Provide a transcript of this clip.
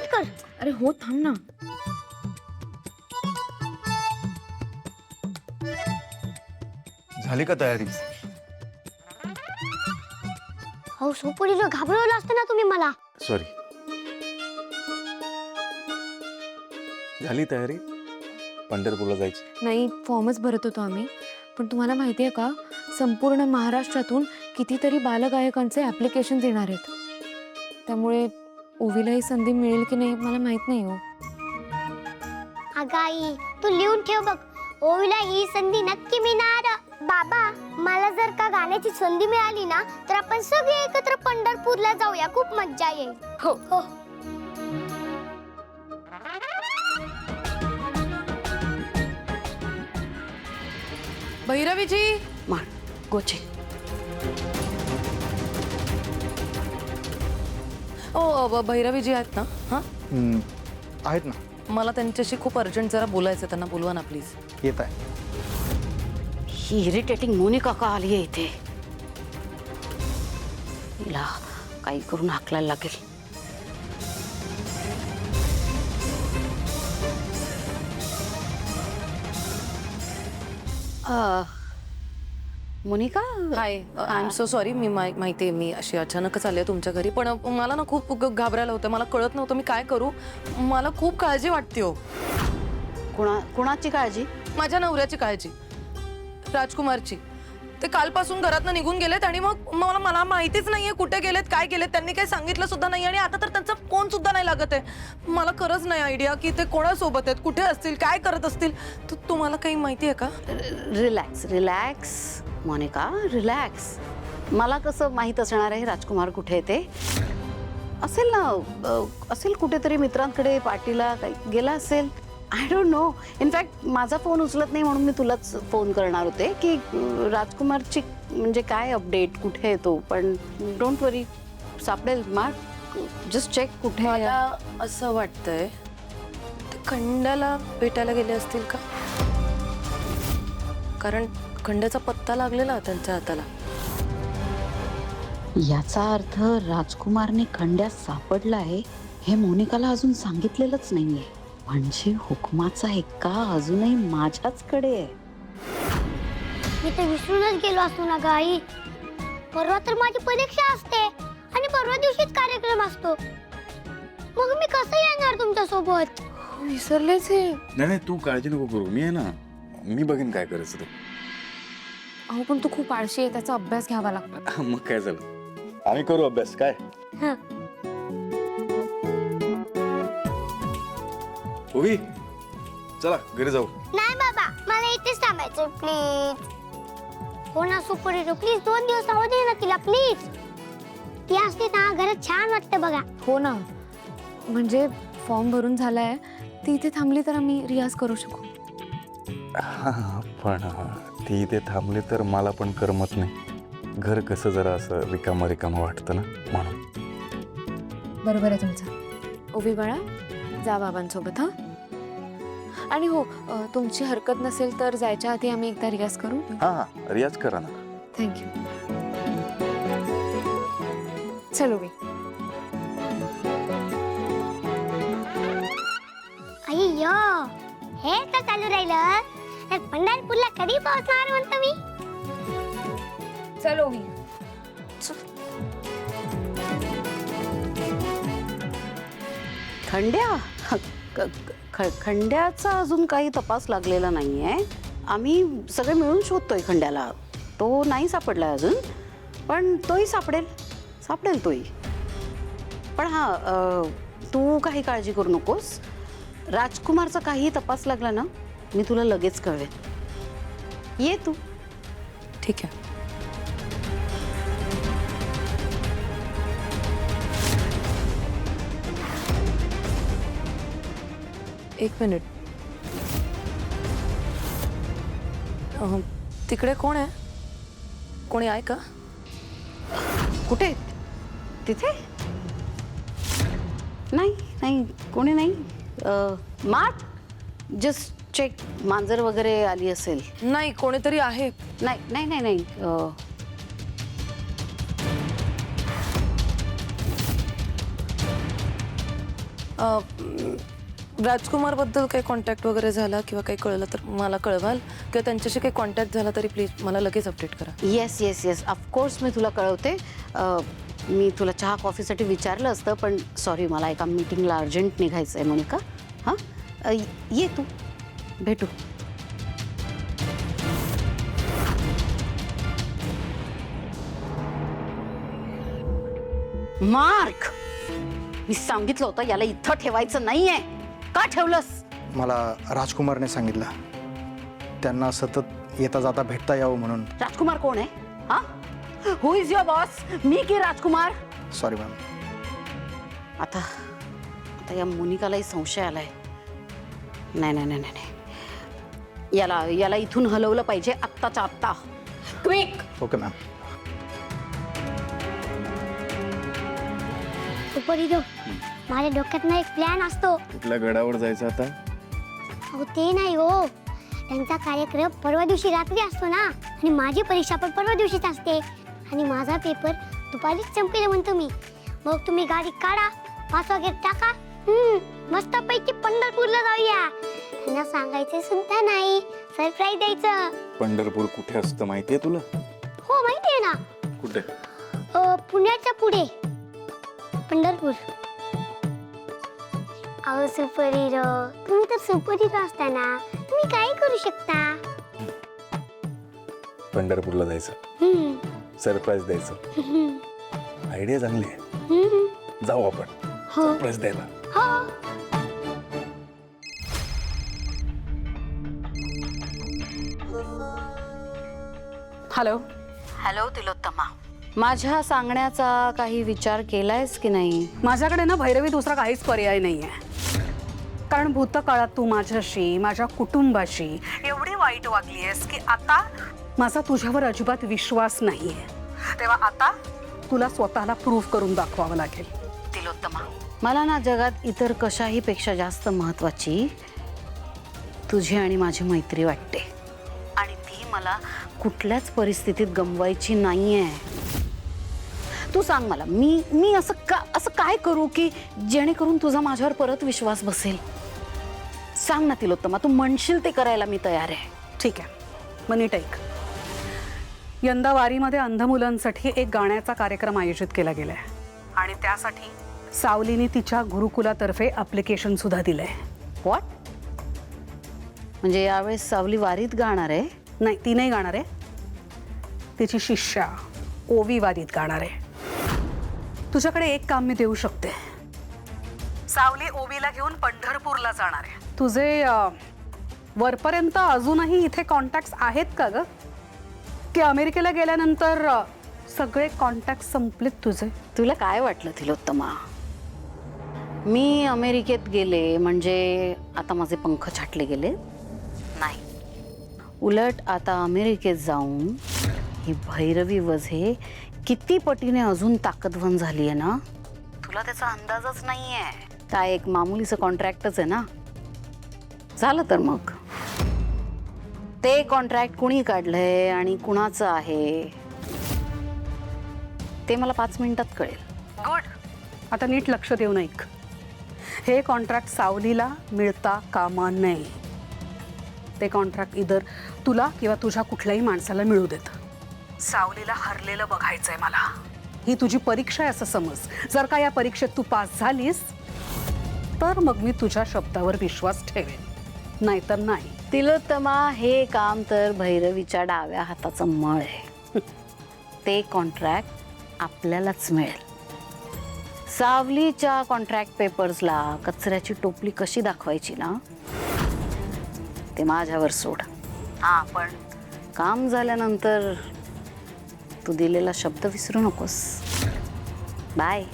Cut कर. अरे हो थांब ना. झाली का तयारी? अहो सोपोरीला घाबरवलं असतं ना तुम्ही मला. सॉरी. झाली तयारी? पंढरपूरला जायची? नाही फॉर्मच भरत होतो आम्ही. पण तुम्हाला माहिती आहे का संपूर्ण महाराष्ट्रातून कितीतरी बालगायकांचे ॲप्लिकेशन्स येणार आहेत. त्यामुळे ओवीला ही संधी मिळेल की नाही मला माहित नाही हो. अगं आई तू लिहून ठेव बघ. ओवीला ही संधी नक्की मिळणार. बाबा मला जर का गाण्याची संधी मिळाली ना तर आपण सगळे एकत्र पंढरपूरला जाऊया. खूप मज्जा येईल. हो हो. भैरवीजी. मार गोचे. ओ भैरवीजी आहेत ना? हां आहेत ना. मला त्यांच्याशी खूप अर्जंट जरा बोलायचं. त्यांना बोलवा ना प्लीज. येत आहे. ही इरिटेटिंग मोनिका का आली आहे इथे? हिला काही करून हाकलायला लागेल. मोनिका हाय आय एम सो सॉरी. मी माहिती आहे मी अशी अचानकच आले तुमच्या घरी. पण मला ना खूप घाबरायला होतं. मला कळत नव्हतं मी काय करू. मला खूप काळजी वाटते हो. कुणाची काळजी? माझ्या नवऱ्याची काळजी, राजकुमारची. ते कालपासून घरातनं निघून गेलेत आणि मग मला माहितीच नाहीये कुठे गेलेत, काय केलेत. त्यांनी काही सांगितलं सुद्धा नाही आणि आता तर त्यांचा फोन सुद्धा नाही लागत आहे. मला खरंच नाही आयडिया की ते कोणासोबत आहेत, कुठे असतील, काय करत असतील. तुम्हाला काही माहिती आहे का? Relax relax Monika relax. मला कसं माहीत असणार आहे राजकुमार कुठे आहे ते? असेल ना, असेल कुठेतरी मित्रांकडे पार्टीला काही गेला असेल. I don't know. इनफॅक्ट माझा फोन उचलत नाही म्हणून मी तुलाच फोन करणार होते की राजकुमारची म्हणजे काय अपडेट, कुठे आहे तो. पण डोंट वरी, सापडेल. मार्क जस्ट चेक कुठे आहे. मला असं वाटतंय ते खंड्याला भेटायला गेले असतील का? कारण खंड्याचा पत्ता लागलेला त्यांच्या हाताला. याचा अर्थ राजकुमारने खंड्यात सापडला आहे हे मोनिकाला अजून सांगितलेलंच नाहीये. म्हणजे हुकमाचा एक्का अजूनही माझ्याचकडे आहे. मी तर विसरूनच गेलो असतो ना ग आई. परवा तर माझी परीक्षा असते आणि परवा दिवशीच कार्यक्रम असतो. मग मी कसं येणार तुमच्या सोबत? विसरलेच हे. नाही तू काळजी नको करू. मी आहे ना, मी बघेन काय करायचं ते. अहो पण तू खूप आळशी आहे. त्याचा अभ्यास घ्यावा लागतो. मग काय झालं, आम्ही करू अभ्यास. काय हं. ओवी चला घरी जाऊ. नाही बाबा मला इथेच थांबायचं प्लीज. हो ना सुपरी प्लीज 2 दिवस राहू दे ना तिला प्लीज. ती असते ना घरात छान वाटतं बघा. हो ना, म्हणजे फॉर्म भरून झालाय. ती इथे थांबली तर आम्ही रियाज करू शकू. पण ती इथे थांबली तर मला पण करमत नाही. घर कसं जरा असं रिकामं रिकामं वाटतं ना, म्हणून. बरोबर आहे तुमचं. ओवी बाळा जा बाबांसोबत. हां आणि हो तुमची हरकत नसेल तर जायच्या आधी आम्ही एकदा रियाज करू. हां रियाज करा ना. थँक्यू. चल ओवी. अय्यो हे तर चालू राहिलं तर पंढरपूरला कधी पोहोचणार म्हणतो मी. चल ओवी. खंड्या खंड्याचा अजून काही तपास लागलेला नाहीये. आम्ही सगळे मिळून शोधतोय खंड्याला. तो नाही सापडला अजून, पण तोही सापडेल तोही. पण हां तू काही काळजी करू नकोस. राजकुमारचा काही तपास लागला ना मी तुला लगेच कळवेन. ये तू. ठीक आहे. एक मिनिट. तिकडे कोण आहे? कोणी आहे का? कुठे? तिथे नाही कोणी नाही. Mark just check. मांजर वगैरे आली असेल. नाही कोणीतरी आहे. नाही राजकुमारबद्दल काही कॉन्टॅक्ट वगैरे झाला किंवा काही कळलं तर मला कळवाल, किंवा त्यांच्याशी काही कॉन्टॅक्ट झाला तरी प्लीज मला लगेच अपडेट करा. येस येस येस ऑफकोर्स मी तुला कळवते. मी तुला चहा कॉफीसाठी विचारलं असतं, पण सॉरी मला एका मीटिंगला अर्जंट निघायचं आहे मोनिका. हां ये तू भेटू. मार्क, मी सांगितलं होतं याला इथं ठेवायचं नाहीये. का ठेवलंस? मला राजकुमारने सांगितलं त्यांना सतत येता जाता भेटता यावं म्हणून. राजकुमार कोण आहे? हा, हु इज युअर बॉस? मी की राजकुमार? Sorry ma'am. आता आता या मोनिकालाही संशय आलाय. नाही नाही नाही नाही, याला याला इथून हलवलं पाहिजे आत्ताच्या आत्ता. क्विक. Okay ma'am. सुपरिटो, माझ्या डोक्यात ना एक प्लॅन असतो. कुठल्या गडावर जायचं आता? अहो ते नाही हो, त्यांचा कार्यक्रम परवा दिवशी रात्री असतो ना, आणि माझी परीक्षा पण परवा दिवशीच असते, आणि माझा पेपर दुपारीच संपेल म्हणतो मी. मग तुम्ही गाडी काढा, 5 वाजता टाका, मस्तपैकी पंढरपूरला जाऊया. त्यांना सांगायचं सुद्धा नाही, सरप्राईज द्यायचं. पंढरपूर कुठे असतं माहितीये तुला? हो माहितीये ना, कुठे? पुण्याच्या पुढे पंढरपूर. अहो सुपर हिरो, तुम्ही तर सुपर हिरो असताना तुम्ही काय करू शकता. पंढरपूरला जायचं, सरप्राईज द्यायचं. आयडिया चांगली आहे. जाऊ आपण सरप्राईज द्यायला. हॅलो हॅलो तिलोत्तमा, माझ्या सांगण्याचा काही विचार केलायस की नाही? माझ्याकडे ना भैरवी दुसरा काहीच पर्याय नाही आहे. कारण भूतकाळात तू माझ्याशी, माझ्या कुटुंबाशी एवढी वाईट वागली आहेस की आता माझा तुझ्यावर अजिबात विश्वास नाही आहे. तेव्हा आता तुला स्वतःला प्रूव्ह करून दाखवावं लागेल. तिलोत्तमा, मला ना जगात इतर कशाही पेक्षा जास्त महत्वाची तुझी आणि माझी मैत्री वाटते, आणि ती मला कुठल्याच परिस्थितीत गमवायची नाहीये. तू सांग मला, मी असं काय करू की जेणेकरून तुझा माझ्यावर परत विश्वास बसेल? सांग ना तिलोत्तमा, तू म्हणशील ते करायला मी तयार आहे. ठीक आहे, मग नीट ऐक. यंदा वारीमध्ये अंध मुलांसाठी एक गाण्याचा कार्यक्रम आयोजित केला गेलाय, आणि त्यासाठी सावलीने तिच्या गुरुकुलातर्फे ॲप्लिकेशन सुद्धा दिलंय. व्हॉट? म्हणजे यावेळेस सावली वारीत गाणार आहे? नाही, ती नाही गाणार आहे. तिची शिष्या ओवी वारीत गाणार आहे. तुझ्याकडे एक काम मी देऊ शकते. सावली ओवीला घेऊन पंढरपूरला जाणार आहे. तुझे वरपर्यंत अजूनही इथे कॉन्टॅक्ट्स आहेत का ग? की अमेरिकेला गेल्यानंतर सगळे कॉन्टॅक्ट संपलेत तुझे? तुला काय वाटलं तिलोत्तमा, मी अमेरिकेत गेले म्हणजे आता माझे पंख छाटले गेले? नाही, उलट आता अमेरिकेत जाऊन ही भैरवी वझे किती पटीने अजून ताकदवान झाली आहे ना, तुला त्याचा अंदाजच नाहीये. काय एक मामुलीचं कॉन्ट्रॅक्टच आहे ना. झालं तर मग ते कॉन्ट्रॅक्ट कुणी काढलंय आणि कुणाचं आहे ते मला 5 मिनिटात कळेल. गुड. आता नीट लक्ष देऊन ऐक. हे कॉन्ट्रॅक्ट सावलीला मिळता कामा नये. ते कॉन्ट्रॅक्ट इधर तुला किंवा तुझ्या कुठल्याही माणसाला मिळू देत. सावलीला हरलेलं बघायचंय मला. ही तुझी परीक्षा आहे असं समज. जर का या परीक्षेत तू पास झालीस तर मग मी तुझ्या शब्दावर विश्वास ठेवेन, नाहीतर नाही. तिलोत्तमा, हे काम तर भैरवीच्या डाव्या हाताचं मळ आहे. ते कॉन्ट्रॅक्ट आपल्यालाच मिळेल. सावलीच्या कॉन्ट्रॅक्ट पेपर्सला कचऱ्याची टोपली कशी दाखवायची ना, ते माझ्यावर सोड. हां, पण काम झाल्यानंतर तू दिलेला शब्द विसरू नकोस. बाय.